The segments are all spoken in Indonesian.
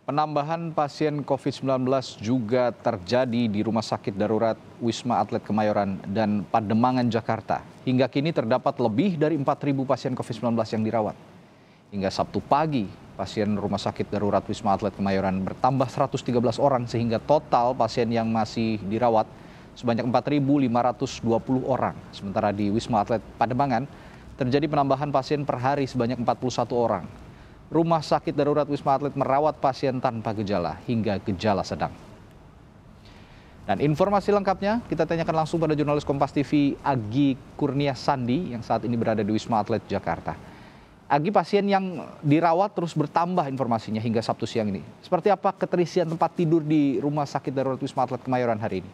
Penambahan pasien COVID-19 juga terjadi di Rumah Sakit Darurat Wisma Atlet Kemayoran dan Pademangan, Jakarta. Hingga kini terdapat lebih dari 4.000 pasien COVID-19 yang dirawat. Hingga Sabtu pagi, pasien Rumah Sakit Darurat Wisma Atlet Kemayoran bertambah 113 orang sehingga total pasien yang masih dirawat sebanyak 4.520 orang. Sementara di Wisma Atlet Pademangan terjadi penambahan pasien per hari sebanyak 41 orang. Rumah Sakit Darurat Wisma Atlet merawat pasien tanpa gejala hingga gejala sedang. Dan informasi lengkapnya kita tanyakan langsung pada jurnalis Kompas TV Agi Kurnia Sandi yang saat ini berada di Wisma Atlet Jakarta. Agi, pasien yang dirawat terus bertambah informasinya hingga Sabtu siang ini. Seperti apa keterisian tempat tidur di Rumah Sakit Darurat Wisma Atlet Kemayoran hari ini?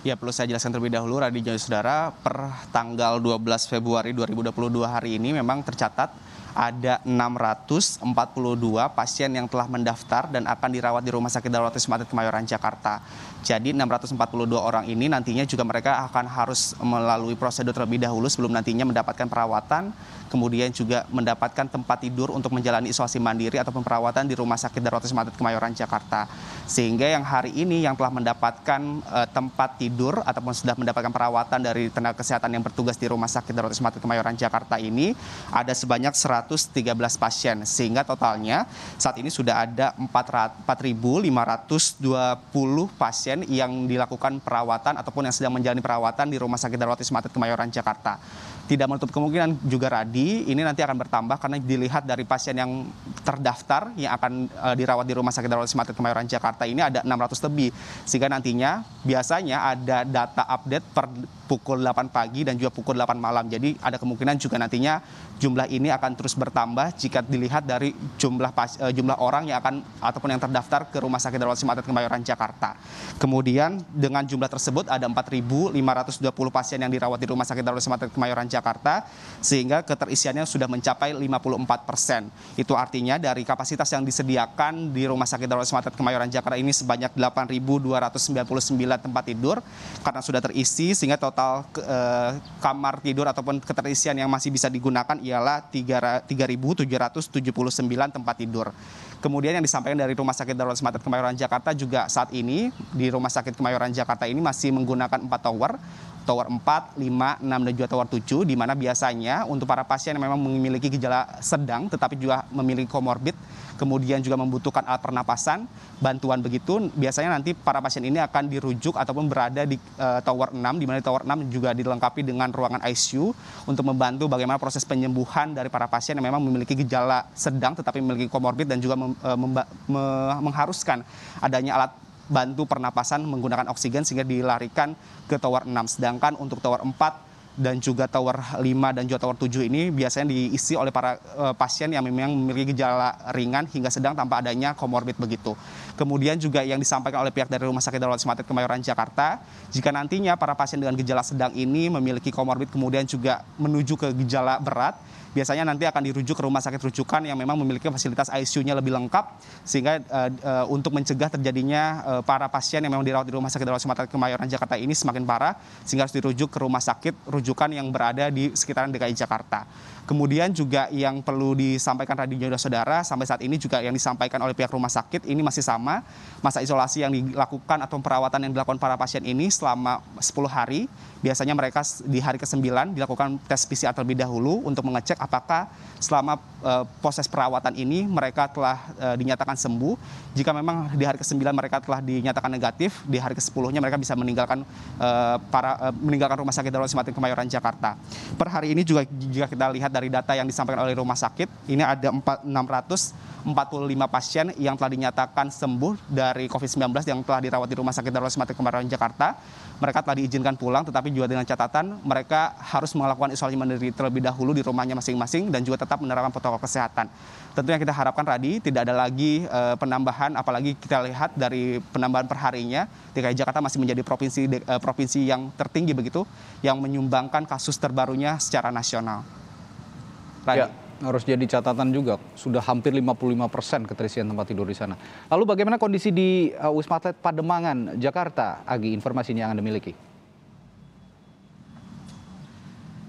Ya, perlu saya jelaskan terlebih dahulu, Radi dan Saudara, per tanggal 12 Februari 2022 hari ini memang tercatat ada 642 pasien yang telah mendaftar dan akan dirawat di Rumah Sakit Darurat Wisma Atlet Kemayoran, Jakarta. Jadi 642 orang ini nantinya juga mereka akan harus melalui prosedur terlebih dahulu sebelum nantinya mendapatkan perawatan, kemudian juga mendapatkan tempat tidur untuk menjalani isolasi mandiri ataupun perawatan di Rumah Sakit Darurat Wisma Atlet Kemayoran, Jakarta. Sehingga yang hari ini yang telah mendapatkan tempat tidur ataupun sudah mendapatkan perawatan dari tenaga kesehatan yang bertugas di Rumah Sakit Darurat Wisma Atlet Kemayoran, Jakarta ini ada sebanyak 113 pasien. Sehingga totalnya saat ini sudah ada 4.520 pasien yang dilakukan perawatan ataupun yang sedang menjalani perawatan di Rumah Sakit Darurat Wisma Atlet Kemayoran, Jakarta. Tidak menutup kemungkinan juga, Radi, ini nanti akan bertambah karena dilihat dari pasien yang terdaftar yang akan dirawat di Rumah Sakit Darurat Wisma Atlet Kemayoran, Jakarta ini ada 600 lebih. Sehingga nantinya biasanya ada data update per pukul 8 pagi dan juga pukul 8 malam. Jadi ada kemungkinan juga nantinya jumlah ini akan terus bertambah jika dilihat dari jumlah orang yang akan ataupun yang terdaftar ke Rumah Sakit Darurat Wisma Atlet Kemayoran, Jakarta. Kemudian dengan jumlah tersebut ada 4.520 pasien yang dirawat di Rumah Sakit Darurat Wisma Atlet Kemayoran, Jakarta, sehingga keterisiannya sudah mencapai 54%. Itu artinya dari kapasitas yang disediakan di Rumah Sakit Darurat Wisma Atlet Kemayoran, Jakarta ini sebanyak 8.299 tempat tidur karena sudah terisi, sehingga total kamar tidur ataupun keterisian yang masih bisa digunakan ialah 3.779 tempat tidur. Kemudian yang disampaikan dari Rumah Sakit Darurat Wisma Atlet Kemayoran, Jakarta juga saat ini di Rumah Sakit Kemayoran, Jakarta ini masih menggunakan 4 tower. Tower 4, 5, 6, dan juga Tower 7, di mana biasanya untuk para pasien yang memang memiliki gejala sedang tetapi juga memiliki komorbid, kemudian juga membutuhkan alat pernapasan, bantuan begitu, biasanya nanti para pasien ini akan dirujuk ataupun berada di Tower 6, di mana Tower 6 juga dilengkapi dengan ruangan ICU untuk membantu bagaimana proses penyembuhan dari para pasien yang memang memiliki gejala sedang tetapi memiliki komorbid dan juga mengharuskan adanya alat bantu pernapasan menggunakan oksigen sehingga dilarikan ke Tower 6. Sedangkan untuk Tower 4 dan juga Tower 5 dan juga Tower 7 ini biasanya diisi oleh para pasien yang memang memiliki gejala ringan hingga sedang tanpa adanya komorbid begitu. Kemudian juga yang disampaikan oleh pihak dari Rumah Sakit Darurat Wisma Atlet Kemayoran, Jakarta, jika nantinya para pasien dengan gejala sedang ini memiliki komorbid kemudian juga menuju ke gejala berat, biasanya nanti akan dirujuk ke rumah sakit rujukan yang memang memiliki fasilitas ICU-nya lebih lengkap, sehingga untuk mencegah terjadinya para pasien yang memang dirawat di Rumah Sakit Darurat Wisma Atlet Kemayoran, Jakarta ini semakin parah, sehingga harus dirujuk ke rumah sakit rujukan yang berada di sekitaran DKI Jakarta. Kemudian juga yang perlu disampaikan Radio Saudara, sampai saat ini juga yang disampaikan oleh pihak rumah sakit ini masih sama, masa isolasi yang dilakukan atau perawatan yang dilakukan para pasien ini selama 10 hari. Biasanya mereka di hari ke-9 dilakukan tes PCR terlebih dahulu untuk mengecek apakah selama proses perawatan ini mereka telah dinyatakan sembuh. Jika memang di hari ke-9 mereka telah dinyatakan negatif, di hari ke-10-nya mereka bisa meninggalkan Rumah Sakit Darurat Wisma Atlet Kemayoran, Jakarta. Per hari ini juga jika kita lihat dari data yang disampaikan oleh rumah sakit, ini ada 645 pasien yang telah dinyatakan sembuh dari COVID-19 yang telah dirawat di Rumah Sakit Darurat Wisma Atlet Kemayoran, Jakarta. Mereka telah diizinkan pulang, tetapi juga dengan catatan mereka harus melakukan isolasi mandiri terlebih dahulu di rumahnya masing-masing dan juga tetap menerapkan protokol kesehatan. Tentunya kita harapkan, Radi, tidak ada lagi penambahan, apalagi kita lihat dari penambahan perharinya, DKI Jakarta masih menjadi provinsi yang tertinggi begitu, yang menyumbangkan kasus terbarunya secara nasional. Radi. Ya, harus jadi catatan juga, sudah hampir 55% keterisian tempat tidur di sana. Lalu bagaimana kondisi di Wisma Atlet Pademangan, Jakarta, Agi, informasinya yang Anda miliki?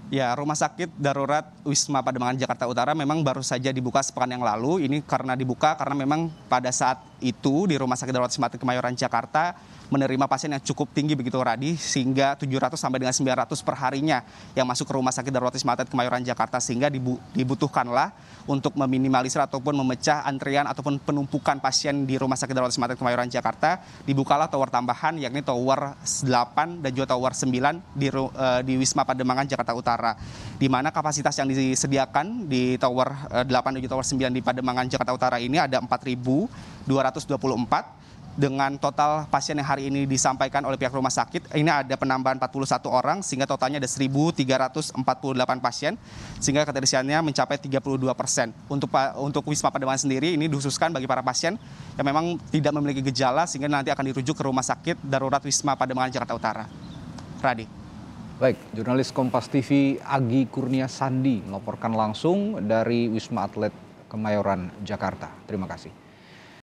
Ya, Rumah Sakit Darurat Wisma Pademangan Jakarta Utara memang baru saja dibuka sepekan yang lalu. Ini karena dibuka karena memang pada saat itu di Rumah Sakit Darurat Wisma Atlet Kemayoran Jakarta menerima pasien yang cukup tinggi begitu Radi, sehingga 700 sampai dengan 900 per harinya yang masuk ke Rumah Sakit Darurat Wisma Atlet Kemayoran Jakarta, sehingga dibutuhkanlah untuk meminimalisir ataupun memecah antrian ataupun penumpukan pasien di Rumah Sakit Darurat Wisma Atlet Kemayoran Jakarta. Dibukalah tower tambahan yakni tower 8 dan juga tower 9 di Wisma Pademangan Jakarta Utara, di mana kapasitas yang disediakan di tower 8 dan juga tower 9 di Pademangan Jakarta Utara ini ada 4.224. Dengan total pasien yang hari ini disampaikan oleh pihak rumah sakit, ini ada penambahan 41 orang, sehingga totalnya ada 1.348 pasien, sehingga keterisiannya mencapai 32%. Untuk Wisma Pademangan sendiri, ini dikhususkan bagi para pasien yang memang tidak memiliki gejala, sehingga nanti akan dirujuk ke Rumah Sakit Darurat Wisma Pademangan Jakarta Utara. Radi. Baik, jurnalis Kompas TV Agi Kurnia Sandi melaporkan langsung dari Wisma Atlet Kemayoran, Jakarta. Terima kasih.